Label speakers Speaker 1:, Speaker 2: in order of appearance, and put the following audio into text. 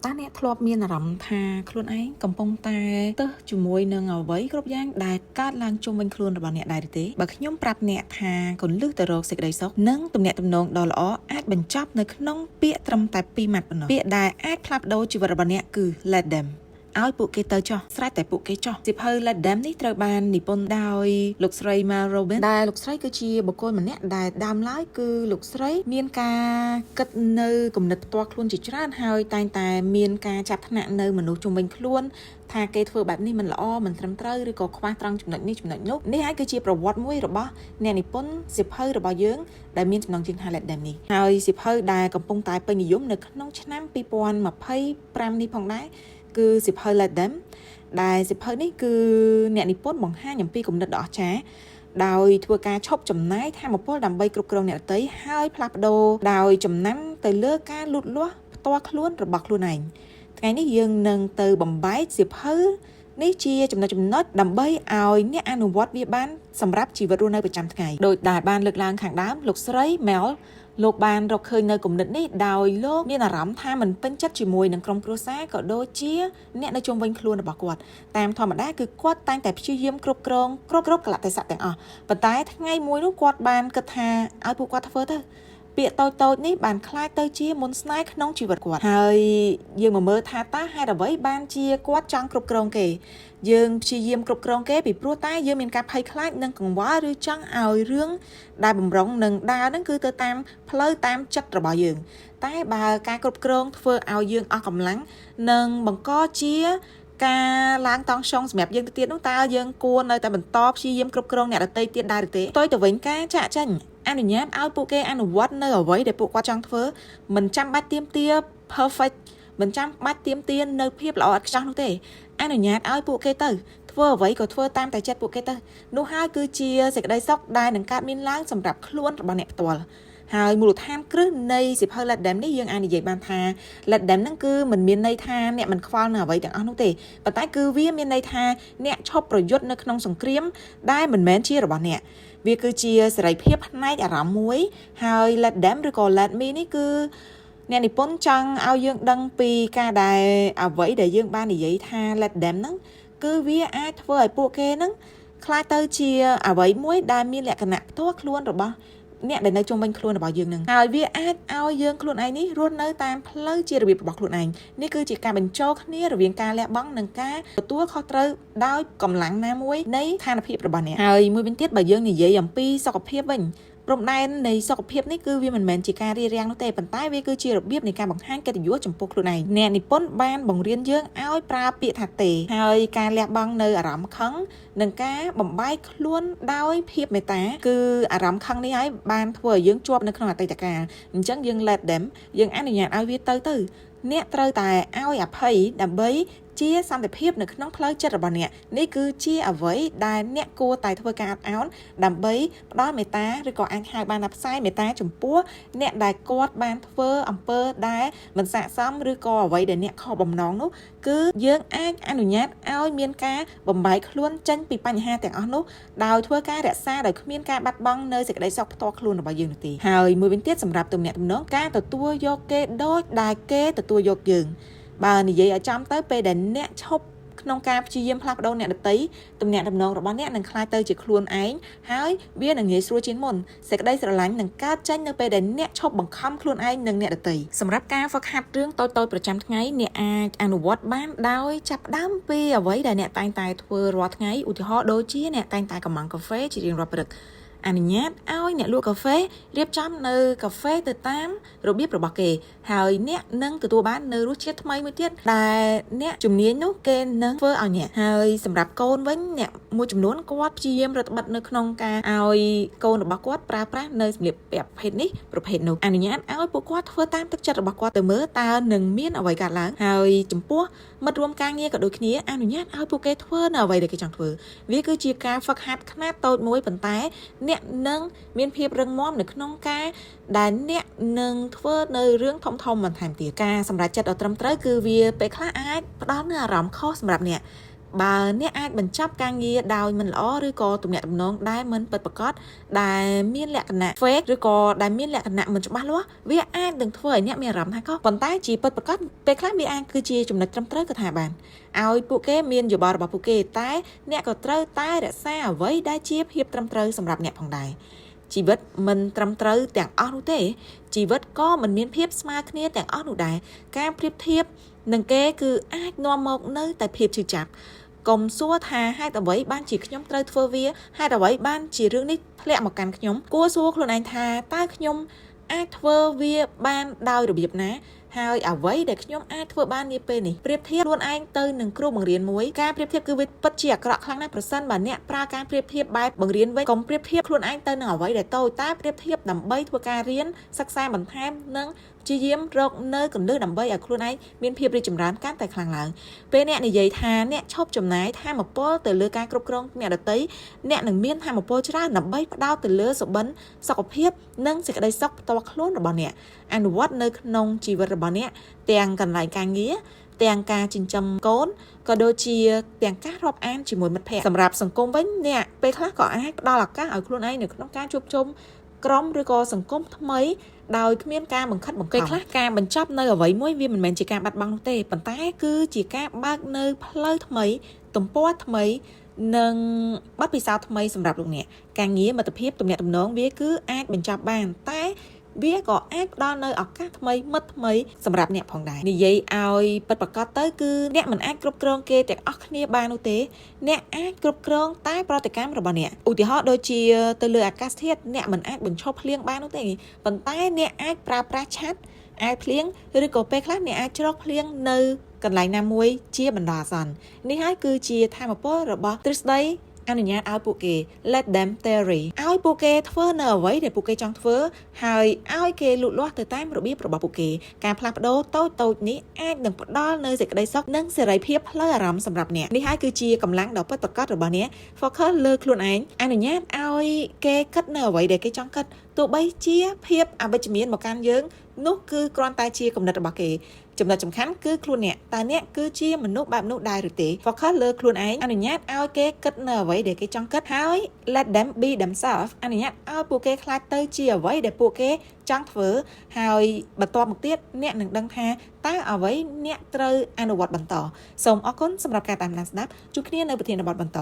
Speaker 1: តាអ្នកធ្លាប់មានអារម្មណ៍ថាខ្លួនឯងកំពុងតែទៅជាមួយនឹងអ្វីគ្រប់យ៉ាងដែលកើតឡើងជុំវិញខ្លួនរបស់អ្នកដែរទេបើខ្ញុំប្រាប់អ្នកថាកុំលឺទៅរកសេចក្តីសុខនិងទំនាក់ទំនងដ៏ល្អអាចបញ្ចប់នៅក្នុងពាក្យត្រឹមតែ2ម៉ាត់ប៉ុណ្ណោះពាក្យដែលអាចផ្លាស់ប្ដូរជីវិតរបស់អ្នកគឺ let them ឲ្យពួកគេទៅចោះស្រេចតែពួកគេចោះសៀវភៅ Let Them នេះត្រូវបាននិពន្ធដោយលោកស្រី Mel Robbins ដែលលោកស្រីគឺជាបុគ្គលម្នាក់ដែលដើមឡើយគឺលោកស្រីមានការគិតនៅគំនិតផ្ទាល់ខ្លួនជាច្រើនហើយតែងតែមានការចាប់ថ្នាក់នៅមនុស្សជុំវិញខ្លួនថាគេធ្វើបែបនេះមិនល្អមិនត្រឹមត្រូវឬក៏ខ្វះត្រង់ចំណុចនេះចំណុចនោះនេះហើយគឺជាប្រវត្តិមួយរបស់អ្នកនិពន្ធសៀវភៅរបស់យើងដែលមានចំណងជើងថា Let Them នេះហើយសៀវភៅដែលកំពុងតែពេញនិយមនៅក្នុងឆ្នាំ2025នេះផងដែរគឺសៀវភៅ Let Them ដែលសៀវភៅនេះគឺអ្នកនិពន្ធបង្ហាញអំពីគំនិតដ៏អស្ចារ្យដោយធ្វើការឈប់ចំណាយថាមពលដើម្បីគ្រប់គ្រងអ្នកដទៃហើយផ្លាស់ប្ដូរដោយចំណាំទៅលើការលូតលាស់ផ្ទាល់ខ្លួនរបស់ខ្លួនឯងថ្ងៃនេះយើងនឹងទៅបំបែកសៀវភៅនេះជាចំណុចដើម្បីឲ្យអ្នកអនុវត្តវាបានសម្រាប់ជីវិតរស់នៅប្រចាំថ្ងៃដោយដែលបានលើកឡើងខាងដើមលោកស្រី Melលោកបានរកឃើញនៅគំនិតនេះដោយលោកមានអារម្មណ៍ថាមិនពេញចិត្តជាមួយនឹងក្រុមគ្រួសារក៏ដូចជាអ្នកនៅជុំវិញខ្លួនរបស់គាត់តាមធម្មតាគឺគាត់តែងតែព្យាយាមគ្រប់គ្រងគ្រប់កលៈទេសៈទាំងអស់ប៉ុន្តែថ្ងៃមួយនោះគាត់បានគិតថាឲ្យពួកគាត់ធ្វើទៅពាក្យតូចនេះបានคล้ายទៅជាមន្តស្នេហ៍ក្នុងជីវិតគាត់ហើយយើងមកមើលថាតើហេតុអ្វីបានជាគាត់ចង់គ្រប់គ្រងគេយើងព្យាយាមគ្រប់គ្រងគេពីព្រោះតែយើងមានការភ័យខ្លាចនិងកង្វល់ឬចង់ឲ្យរឿងដែលបំរុងនឹងដើរហ្នឹងគឺទៅតាមផ្លូវតាមចិត្តរបស់យើងតែបើការគ្រប់គ្រងធ្វើឲ្យយើងអស់កម្លាំងនិងបង្កជាការឡើងតង់ចុងសម្រាប់យើងទៅទៀតនោះតើយើងគួរនៅតែបន្តព្យាយាមគ្រប់គ្រងអ្នកដទៃទៀតដែរឬទេផ្ទុយទៅវិញការចាក់ចេញអនុញ្ញាតឲ្យពួកគេអនុវត្តនៅអ្វីដែលពួកគាត់ចង់ធ្វើមិនចាំបាច់ទាមទារ perfect មិនចាំបាច់ទាមទារនៅភាពល្អឥតខ្ចោះនោះទេអនុញ្ញាតឲ្យពួកគេទៅធ្វើអ្វីក៏ធ្វើតាមតែចិត្តពួកគេទៅនោះហើយគឺជាសេចក្តីសុខដែលនឹងកើតមានឡើងសម្រាប់ខ្លួនរបស់អ្នកផ្ទាល់ហើយមូលដ្ឋានគ្រឹះនៃសៀវភៅ Let Them នេះយើងអាចនិយាយបានថា Let Them ហ្នឹងគឺមិនមានន័យថាអ្នកមិនខ្វល់នៅអ្វីទាំងអស់នោះទេប៉ុន្តែគឺវាមានន័យថាអ្នកឈប់ប្រយុទ្ធនៅក្នុងសង្គ្រាមដែលមិនមែនជារបស់អ្នកវាគឺជាសេរីភាពផ្នែកអារម្មណ៍មួយហើយ Let Them ឬក៏ Let Me នេះគឺអ្នកនិពន្ធចង់ឲ្យយើងដឹងពីការដែលអ្វីដែលយើងបាននិយាយថា Let Them ហ្នឹងគឺវាអាចធ្វើឲ្យពួកគេហ្នឹងខ្លាចទៅជាអ្វីមួយដែលមានលក្ខណៈផ្ទាល់ខ្លួនរបស់អ្នកដែលនៅជុំវិញខ្លួនរបស់យើងនឹងហើយវាអាចឲ្យយើងខ្លួនឯងនេះរស់នៅតាមផ្លូវជារបៀបរបស់ខ្លួនឯងនេះគឺជាការបញ្ចូលគ្នារវាងការលះបង់និងការទទួលខុសត្រូវដោយកម្លាំងណាមួយនៃស្ថានភាពរបស់អ្នកហើយមួយវិញទៀតបើយើងនិយាយអំពីសុខភាពវិញព្រំដែននៃសុខភាពនេះគឺវាមិនមែនជាការរារាំងនោះទេប៉ុន្តែវាគឺជារបៀបនៃការបង្ហាញកិត្តិយសចំពោះខ្លួនឯងអ្នកនិពន្ធបានបង្រៀនយើងឲ្យប្រើពាក្យថាទេហើយការលះបង់នៅអារម្មណ៍ខឹងនិងការបំបែកខ្លួនដោយភាពមេត្តាគឺអារម្មណ៍ខឹងនេះហើយបានធ្វើឲ្យយើងជាប់នៅក្នុងអតីតកាលអញ្ចឹងយើង let them យើងអនុញ្ញាតឲ្យវាទៅអ្នកត្រូវតែឲ្យអភ័យដើម្បីជាសន្តិភាពនៅក្នុងផ្លូវចិត្តរបស់អ្នកនេះគឺជាអ្វីដែលអ្នកគួរតែធ្វើការអត់ឱនដើម្បីផ្ដល់មេត្តាឬក៏អាចហៅបានថាផ្សាយមេត្តាចំពោះអ្នកដែលគាត់បានធ្វើអំពើដែលមិនស័ក្តិសមឬក៏អ្វីដែលអ្នកខកបំណងនោះគឺយើងអាចអនុញ្ញាតឲ្យមានការបំបែកខ្លួនចេញពីបញ្ហាទាំងអស់នោះដោយធ្វើការរក្សាដោយគ្មានការបាត់បង់នៅសេចក្តីសុខផ្ទាល់ខ្លួនរបស់យើងនោះទេហើយមួយវិញទៀតសម្រាប់ទំនាក់ទំនងការទទួលយកគេដូចដែលគេទទួលយកយើងបើនិយាយឲ្យចំទៅពេលដែលអ្នកឈប់ក្នុងការព្យាយាមផ្លាស់ប្ដូរអ្នកដទៃទំនាក់ទំនងរបស់អ្នកនឹងคล้ายទៅជាខ្លួនឯងហើយវានឹងងាយស្រួលជាងមុនសេចក្តីស្រឡាញ់នឹងកើតចេញនៅពេលដែលអ្នកឈប់បង្ខំខ្លួនឯងនិងអ្នកដទៃសម្រាប់ការហ្វឹកហាត់រឿងតូចៗប្រចាំថ្ងៃអ្នកអាចអនុវត្តបានដោយចាប់ផ្ដើមពីអ្វីដែលអ្នកតែងតែធ្វើរាល់ថ្ងៃឧទាហរណ៍ដូចជាអ្នកតែងតែកម្លាំងកាហ្វេជារៀងរាល់ព្រឹកអនុញ្ញាតឲ្យអ្នកលក់កាហ្វេរៀបចំនៅកាហ្វេទៅតាមរបៀបរបស់គេហើយអ្នកនឹងទទួលបាននៅរសជាតិថ្មីមួយទៀតដែលអ្នកជំនាញនោះគេនឹងធ្វើឲ្យអ្នកហើយសម្រាប់កូនវិញអ្នកមួយចំនួនគាត់ព្យាយាមរឹតបន្តឹងនៅក្នុងការឲ្យកូនរបស់គាត់ប្រើប្រាស់នៅសម្លៀកពាក់ប្រភេទនេះប្រភេទនោះអនុញ្ញាតឲ្យពួកគាត់ធ្វើតាមទឹកចិត្តរបស់គាត់ទៅមើលតើនឹងមានអ្វីកើតឡើងហើយចំពោះមិត្តរួមការងារក៏ដូចគ្នាអនុញ្ញាតឲ្យពួកគេធ្វើនៅអ្វីដែលគេចង់ធ្វើវាគឺជាការហ្វឹកហាត់ខ្នាតតូចមួយប៉ុន្តែអ្នកនឹងមានភាពរឹងមាំនៅក្នុងការដែលអ្នកនឹងធ្វើនៅរឿងធំបន្ថែមទៀតការសម្រេចចិត្តដ៏ត្រឹមត្រូវគឺវាពេលខ្លះអាចផ្ដល់នូវអារម្មណ៍ខុសសម្រាប់អ្នក បើអ្នកអាចបញ្ចប់ការងារដោយមិនល្អឬក៏ទំនាក់ទំនងដែលមិនពិតប្រាកដដែលមានលក្ខណៈ fake ឬក៏ដែលមានលក្ខណៈមិនច្បាស់លាស់វាអាចនឹងធ្វើឲ្យអ្នកមានអារម្មណ៍ថាក៏ប៉ុន្តែជាពិតប្រាកដពេលខ្លះវាអាចគឺជាចំណុចត្រឹមត្រូវក៏ថាបានឲ្យពួកគេមានយោបល់របស់ពួកគេតែអ្នកក៏ត្រូវតែរក្សាអ្វីដែលជាភាពត្រឹមត្រូវសម្រាប់អ្នកផងដែរជីវិតមិនត្រឹមត្រូវទាំងអស់នោះទេជីវិតក៏មិនមានភាពស្មើគ្នាទាំងអស់នោះដែរការប្រៀបធៀបនឹងគេគឺអាចនាំមកនៅតែភាពឈឺចាប់កុំសួរថាហេតុអ្វីបានជាខ្ញុំត្រូវធ្វើវាហេតុអ្វីបានជារឿងនេះធ្លាក់មកកាន់ខ្ញុំគួរសួរខ្លួនឯងថាតើខ្ញុំអាចធ្វើវាបានដោយរបៀបណាហើយអ្វីដែលខ្ញុំអាចធ្វើបាននាពេលនេះប្រៀបធៀបខ្លួនឯងទៅនឹងគ្រូបង្រៀនមួយការប្រៀបធៀបគឺវាពិតជាអាក្រក់ខ្លាំងណាស់ប្រសិនបើអ្នកប្រើការប្រៀបធៀបបែបបង្រៀនវិញកុំប្រៀបធៀបខ្លួនឯងទៅនឹងអ្វីដែលតូចតែប្រៀបធៀបដើម្បីធ្វើការរៀនសិក្សាបន្ថែមនិងព្យាយាមរកនៅកន្លឹះដើម្បីឲ្យខ្លួនឯងមានភាពរីកចម្រើនកាន់តែខ្លាំងឡើងពេលអ្នកនិយាយថាអ្នកឈប់ចំណាយថាមពលទៅលើការគ្រប់គ្រងអ្នកដទៃអ្នកនឹងមានថាមពលច្រើនដើម្បីផ្ដោតទៅលើសុបិនសុខភាពនិងសេចក្តីសុខផ្ទាល់ខ្លួនរបស់អ្នកអនុវត្តនៅក្នុងជីវិតរបស់អ្នកទាំងកន្លែងការងារទាំងការចិញ្ចឹមកូនក៏ដូចជាទាំងការរាប់អានជាមួយមិត្តភ័ក្តិសម្រាប់សង្គមវិញអ្នកពេលខ្លះក៏អាចផ្ដល់ឱកាសឲ្យខ្លួនឯងនៅក្នុងការជួបជុំក្រុមឬក៏សង្គមថ្មីដោយគ្មានការបង្ខិតបង្ខំពេលខ្លះការបញ្ចប់នៅអ្វីមួយវាមិនមែនជាការបាត់បង់នោះទេប៉ុន្តែគឺជាការបើកនៅផ្លូវថ្មីទំព័រថ្មីនិងបទពិសោធន៍ថ្មីសម្រាប់លោកអ្នកការងារមិត្តភាពទំនាក់ទំនងវាគឺអាចបញ្ចប់បានតែវាក៏អាចផ្ដល់នៅឱកាសថ្មីមិត្តថ្មីសម្រាប់អ្នកផងដែរនិយាយឲ្យពិតប្រាកដទៅគឺអ្នកមិនអាចគ្រប់គ្រងគេទាំងអស់គ្នាបាននោះទេអ្នកអាចគ្រប់គ្រងតែប្រតិកម្មរបស់អ្នកឧទាហរណ៍ដូចជាទៅលើអាកាសធាតុអ្នកមិនអាចបញ្ឈប់ភ្លៀងបាននោះទេប៉ុន្តែអ្នកអាចប្រើប្រាស់ឆ័ត្រអាចភ្លៀងឬក៏ពេលខ្លះអ្នកអាចច្រកភ្លៀងនៅកន្លែងណាមួយជាបណ្ដោះអាសន្ននេះហើយគឺជាថាមពលរបស់ទ្រឹស្ដីអនុញ្ញាតឲ្យពួកគេ let them theory ឲ្យពួកគេធ្វើនៅអ្វីដែលពួកគេចង់ធ្វើហើយឲ្យគេលូតលាស់ទៅតាមរបៀបរបស់ពួកគេការផ្លាស់ប្ដូរតូចៗនេះអាចនឹងផ្ដល់នូវសេចក្តីសុខនិងសេរីភាពផ្លូវអារម្មណ៍សម្រាប់អ្នកនេះហើយគឺជាកម្លាំងដ៏ពិតប្រាកដរបស់អ្នក focus លើខ្លួនឯងអនុញ្ញាតឲ្យគេគិតនៅអ្វីដែលគេចង់គិតទោះបីជាភាពអវិជ្ជមានមកកាន់យើងនោះគឺគ្រាន់តែជាគំនិតរបស់គេចំណុចសំខាន់គឺខ្លួនអ្នកតើអ្នកគឺជាមនុស្សបែបនោះដែរឬទេ focus លើខ្លួនឯងអនុញ្ញាតឲ្យគេគិតនៅអ្វីដែលគេចង់គិតហើយ let them be themselves អនុញ្ញាតឲ្យពួកគេខ្លាចទៅជាអ្វីដែលពួកគេចង់ធ្វើហើយបន្ទាប់មកទៀតអ្នកនឹងដឹងថាតើអ្វីអ្នកត្រូវអនុវត្តបន្តសូមអរគុណសម្រាប់ការតាមដានស្ដាប់ជួបគ្នានៅប្រធានបទបន្ត